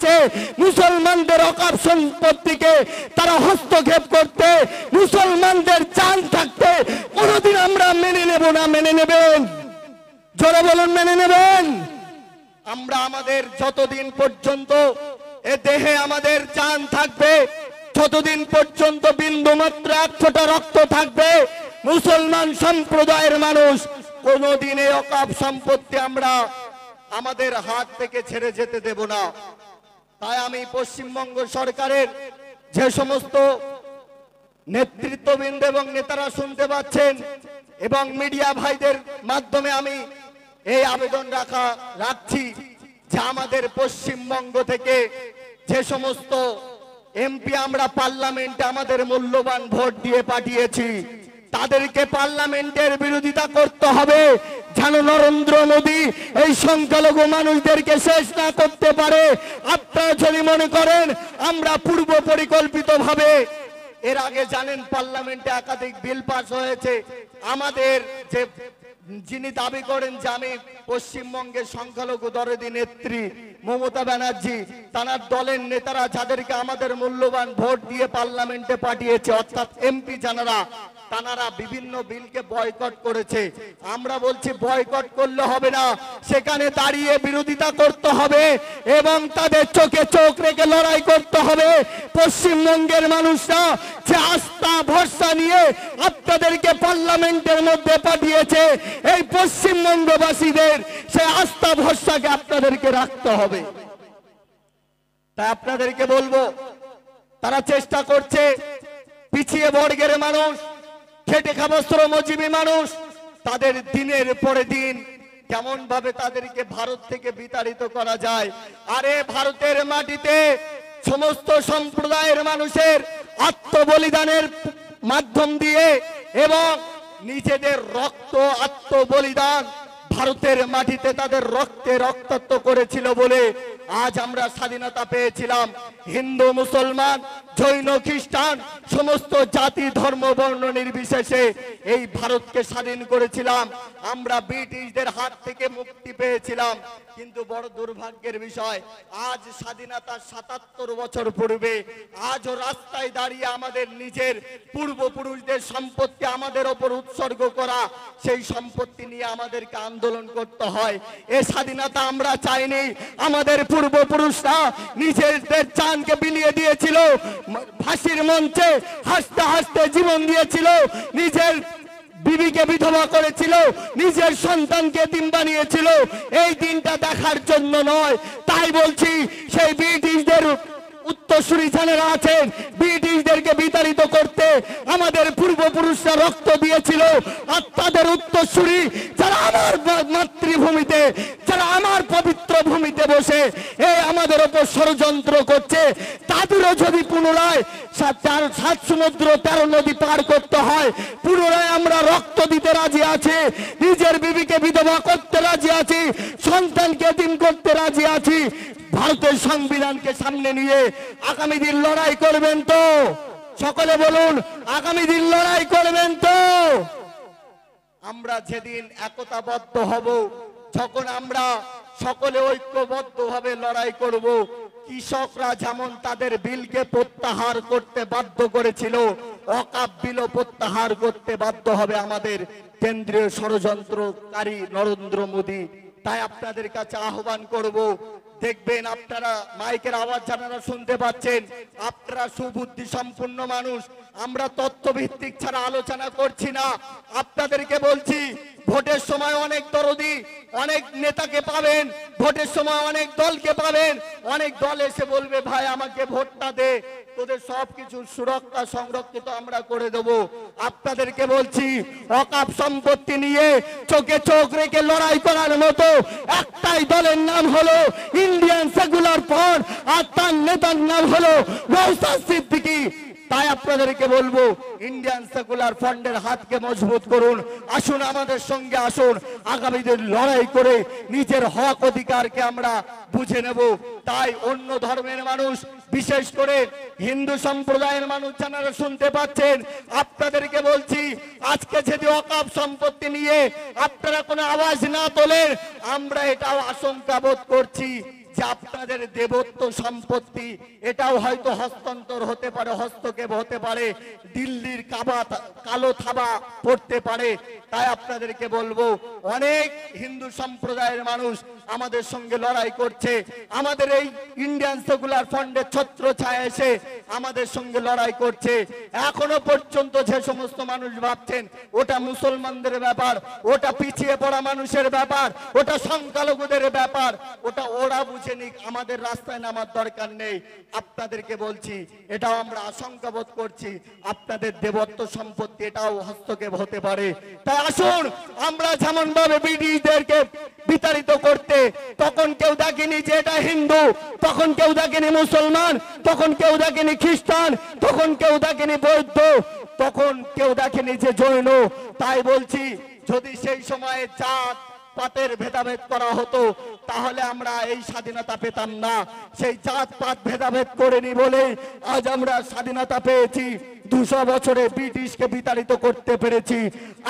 চাচ্ছে মুসলমানদের অকাপ সম্পত্তিকে তারা হস্তক্ষেপ করতে, মুসলমানদের জান থাকতে কোনোদিন আমরা মেনে নেব না। মেনে নেবেন? জোরে বলুন, মেনে নেবেন? আমরা আমাদের যতদিন পর্যন্ত এ দেহে আমাদের জান থাকবে, যতদিন পর্যন্ত বিন্দুমাত্র এক ফোঁটা রক্ত থাকবে, মুসলমান সম্প্রদায়ের মানুষ কোনোদিন এই অকাপ সম্পত্তি আমরা আমাদের হাত থেকে ছেড়ে যেতে দেব না। তাই আমি পশ্চিমবঙ্গ সরকারের যে সমস্ত নেতৃত্ববৃন্দ এবং নেতারা শুনতে পাচ্ছেন এবং মিডিয়া ভাইদের মাধ্যমে আমি এই আবেদন রাখছি যে আমাদের পশ্চিমবঙ্গ থেকে যে সমস্ত এমপি আমরা পার্লামেন্টে আমাদের মূল্যবান ভোট দিয়ে পাঠিয়েছি, তাদেরকে পার্লামেন্টের বিরোধিতা করতে হবে যেন নরেন্দ্র মোদী এই সংখ্যালঘু মানুষদেরকে শেষ না করতে পারে। আপনারা যদি মনে করেন আমরা পূর্ব পরিকল্পিত ভাবে, এর আগে জানেন পার্লামেন্টে একাধিক বিল পাস হয়েছে, আমাদের যে যিনি দাবি করেন যে আমি পশ্চিমবঙ্গের সংখ্যালঘু দরদি নেত্রী মমতা ব্যানার্জি, তার দলের নেতারা যাদেরকে আমাদের মূল্যবান ভোট দিয়ে পার্লামেন্টে পাঠিয়েছে অর্থাৎ এমপি যারা, তারা বিভিন্ন বিলকে বয়কট করেছে। আমরা বলছি বয়কট করলে হবে না, সেখানে দাঁড়িয়ে বিরোধিতা করতে হবে এবং তাদের চোখে চোখ রেখে লড়াই করতে হবে। পশ্চিমবঙ্গের মানুষরা যে আস্থা ভরসা নিয়ে আপনাদেরকে পার্লামেন্টের মধ্যে পাঠিয়েছে, এই পশ্চিমবঙ্গবাসীদের সেই আস্থা ভরসাকে আপনাদেরকে রাখতে হবে। তাই আপনাদেরকে বলবো, তারা চেষ্টা করছে পিছিয়ে বর্গের মানুষ, খেটে খাওয়া শ্রমজীবী মানুষ, তাদের দিনের পরে দিন কেমন ভাবে তাদেরকে ভারত থেকে বিতাড়িত করা যায়। আরে ভারতের মাটিতে সমস্ত সম্প্রদায়ের মানুষের আত্মবলিদানের মাধ্যম দিয়ে এবং নিজেদের রক্ত আত্মবলিদান ভারতের মাটিতে তাদের রক্তে রক্তাক্ত করেছিল বলে আজ আমরা স্বাধীনতা পেয়েছিলাম। হিন্দু মুসলমান জৈন খ্রিস্টান সমস্ত জাতি ধর্ম বর্ণ নির্বিশেষে এই ভারতকে স্বাধীন করেছিলাম, আমরা ব্রিটিশদের হাত থেকে মুক্তি পেয়েছিলাম। কিন্তু বড় দুর্ভাগ্যের বিষয়, আজ স্বাধীনতার ৭৭ বছর পূর্বে আজও রাস্তায় দাঁড়িয়ে আমাদের নিজের পূর্বপুরুষদের সম্পত্তি আমাদের ওপর উৎসর্গ করা, সেই সম্পত্তি নিয়ে আমাদেরকে আন্দোলন করতে হয়। এই স্বাধীনতা আমরা চাইনি, আমাদের পূর্বপুরুষরা নিজেদের জানকে বিলিয়ে দিয়েছিল, ফাঁসির মঞ্চে হাসতে হাসতে জীবন দিয়েছিল, নিজের বিবিকে বিধবা করেছিল, নিজের সন্তানকে এতিম বানিয়েছিল, এই দিনটা দেখার জন্য নয়। তাই বলছি সেই ব্রিটিশদের উত্তরসূরি যারা আছেন, ব্রিটিশদেরকে বিতাড়িত করতে আমাদের পূর্বপুরুষরা রক্ত দিয়েছিল, আর তাদের উত্তরসূরি যারা আমার মাতৃভূমিতে, যারা আমার পবিত্র ভূমিতে বসে এই আমাদের ওপর ষড়যন্ত্র করছে, তাদেরও যদি পুনরায় 7 সমুদ্র 13 নদী পার করতে হয়, পুনরায় আমরা রক্ত দিতে রাজি আছি, নিজের বিবিকে বিধবা করতে রাজি আছি, সন্তানকে এতিম করতে রাজি আছি। ভারতের সংবিধানকে সামনে নিয়ে আগামী দিন লড়াই করবেন তো? সকলে বলুন, আগামী দিন লড়াই করবেন তো? আমরা যেদিন একতাবদ্ধ হব, যখন আমরা সকলে ঐক্যবদ্ধভাবে লড়াই করব, কৃষকরা যেমন তাদের বিলকে প্রত্যাহার করতে বাধ্য করেছিল, ওয়াকফ বিলও প্রত্যাহার করতে বাধ্য হবে আমাদের কেন্দ্রীয় ষড়যন্ত্রকারী নরেন্দ্র মোদী। তাই আপনাদের কাছে আহ্বান করব, দেখবেন আপনারা মাইকের আওয়াজ যারা শুনতে পাচ্ছেন, আপনারা সুবুদ্ধি সম্পন্ন মানুষ, আমরা তথ্যভিত্তিক ছাড়া আলোচনা করছি না। আপনাদেরকে বলছি, ভোটের সময় অনেক দরদি অনেক নেতাকে পাবেন, ভোটের সময় অনেক দলকে পাবেন, অনেক দল এসে বলবে ভাই আমাকে ভোটটা দে, তোদের সবকিছু সুরক্ষা সংরক্ষিত আমরা করে দেব। আপনাদেরকে বলছি, ওয়াকফ সম্পত্তি নিয়ে চোখে চোখ রেখে লড়াই করার মতো একটাই দলের নাম হলো ইন্ডিয়ান সেকুলার ফ্রন্ট, আর তার নেতার নাম হলো নওশাদ সিদ্দিকী। তাই আপনাদেরকে বলবো, ইন্ডিয়ান সেকুলার ফ্রন্টের হাতকে মজবুত করুন, আসুন আমাদের সঙ্গে আসুন, আগামী দিন লড়াই করে নিজের হক অধিকারকে আমরা বুঝে নেব। তাই অন্য ধর্মের মানুষ, বিশেষ করে হিন্দু সম্প্রদায়ের মানুষ যারা শুনতে পাচ্ছেন, আপনাদেরকে বলছি, আজকে যদি ওয়াকফ সম্পত্তি নিয়ে আপনারা কোনো আওয়াজ না তোলেন, আমরা এটাও আশঙ্কা বোধ করছি যে আপনাদের দেবত্ব সম্পত্তি এটাও হয়তো হস্তান্তর হতে পারে, হস্তক্ষেপ হতে পারে, দিল্লির কালো থাবা পড়তে পারে। তাই আপনাদেরকে বলবো, অনেক হিন্দু সম্প্রদায়ের মানুষ আমাদের সঙ্গে লড়াই করছে, আমাদের এই ইন্ডিয়ান সেকুলার ফ্রন্টের ছত্র ছায়া এসে আমাদের সঙ্গে লড়াই করছে। এখনো পর্যন্ত যে সমস্ত মানুষ ভাবছেন ওটা মুসলমানদের ব্যাপার, ওটা পিছিয়ে পড়া মানুষের ব্যাপার, ওটা সংখ্যালঘুদের ব্যাপার, ওটা ওরা বুঝে নিক, আমাদের রাস্তায় নামার দরকার নেই। আপনাদেরকে বলছি, এটাও আমরা আশঙ্কা বোধ করছি, আপনাদের দেবত্ব সম্পত্তি এটাও হস্তক্ষেপ হতে পারে। তাই আসুন, আমরা যেমন ভাবে ব্রিটিশদেরকে বিতাড়িত করতে, তখন কেউ দেখেনি যে এটা হিন্দু, তখন কেউ দেখেনি মুসলমান, তখন কেউ দেখেনি খ্রিস্টান, তখন কেউ দেখেনি বৌদ্ধ, তখন কেউ দেখেনি যে জৈন। তাই বলছি, যদি সেই সময়ে জাত পাতের ভেদাভেদ করা হতো তাহলে আমরা এই স্বাধীনতা পেতাম না। সেই জাত পাত ভেদাভেদ করেনি বলে আজ আমরা স্বাধীনতা পেয়েছি, 200 বছরে ব্রিটিশকে বিতাড়িত করতে পেরেছি।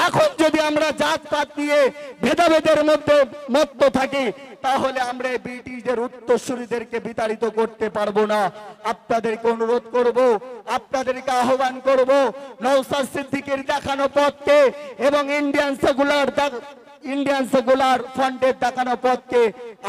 এখন যদি আমরা জাত পাত নিয়ে ভেদাভেদের মধ্যে মত্ত থাকি তাহলে আমরা ব্রিটিশদের উত্তরসূরিদেরকে বিতাড়িত করতে পারবো না। আপনাদেরকে অনুরোধ করব, আপনাদেরকে আহ্বান করব, নওশাদ সিদ্দিকীর দেখানো পথকে এবং ইন্ডিয়ান সেকুলার ফ্রন্টের দেখানো পথকে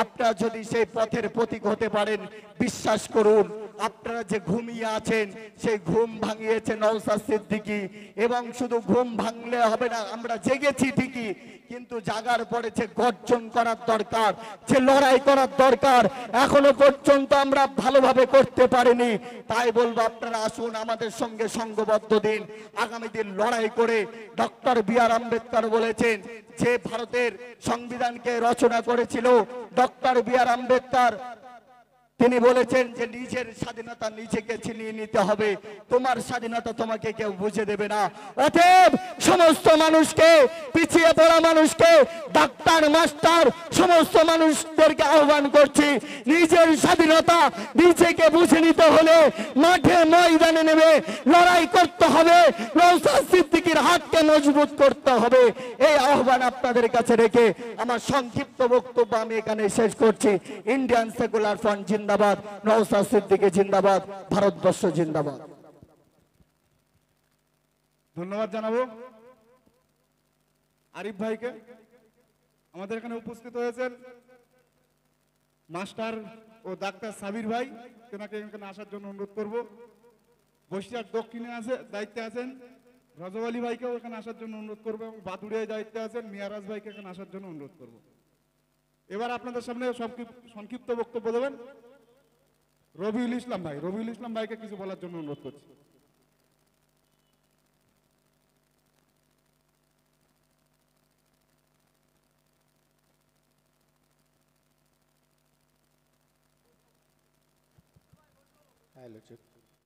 আপনারা যদি সেই পথের প্রতীক হতে পারেন, বিশ্বাস করুন আপনারা যে ঘুমিয়ে আছেন সেই ঘুম ভাঙিয়েছে নওশাদ সিদ্দিকী। এবং শুধু ঘুম ভাঙলে হবে না, আমরা জেগেছি ঠিকই, কিন্তু জাগার পরে যে গর্জন করার দরকার, যে লড়াই করার দরকার, এখনো পর্যন্ত আমরা ভালোভাবে করতে পারিনি। তাই বলবো, আপনারা আসুন, আমাদের সঙ্গে সংঘবদ্ধ দিন, আগামী দিন লড়াই করে। Doctor B.R.. আম্বেদকর বলেছেন, যে ভারতের সংবিধানকে রচনা করেছিল ডক্টর বি.আর. আম্বেদকর, তিনি বলেছেন যে নিজের স্বাধীনতা নিজেকে ছিনিয়ে নিতে হবে, তোমার স্বাধীনতা তোমাকে কেউ বুঝে দেবে না। অতএব সমস্ত মানুষকে, পিছিয়ে পড়া মানুষকে, ডাক্তার মাস্টার সমস্ত মানুষদেরকে আহ্বান করছি, নিজের স্বাধীনতা নিজেকে বুঝে নিতে হলে মাঠে ময়দানে নেমে লড়াই করতে হবে, নওশাদ সিদ্দিকীর হাতকে মজবুত করতে হবে। এই আহ্বান আপনাদের কাছে রেখে আমার সংক্ষিপ্ত বক্তব্য আমি এখানে শেষ করছি। ইন্ডিয়ান সেকুলার ফ্রন্ট জিন্দাবাদ, নওশাদ সিদ্দিকী জিন্দাবাদ, ভারতবর্ষ জিন্দাবাদ। ধন্যবাদ জানাবো আরিফ ভাইকে। আমাদের এখানে উপস্থিত হয়েছেন মাস্টার ও ডাক্তার সাবির ভাই, তেনাকে এখানে আসার জন্য অনুরোধ করব। বসিরহাট দক্ষিণে দায়িত্বে আছেন রজব আলী ভাইকেও এখানে আসার জন্য অনুরোধ করবো, এবং বাদুড়িয়ায় দায়িত্বে আছেন মিয়ারাজ ভাইকে এখানে আসার জন্য অনুরোধ করব। এবার আপনাদের সামনে সংক্ষিপ্ত বক্তব্য দেবেন রবিউল ইসলাম ভাই। রবিউল ইসলাম ভাইকে কিছু বলার জন্য অনুরোধ করছি। হ্যালো,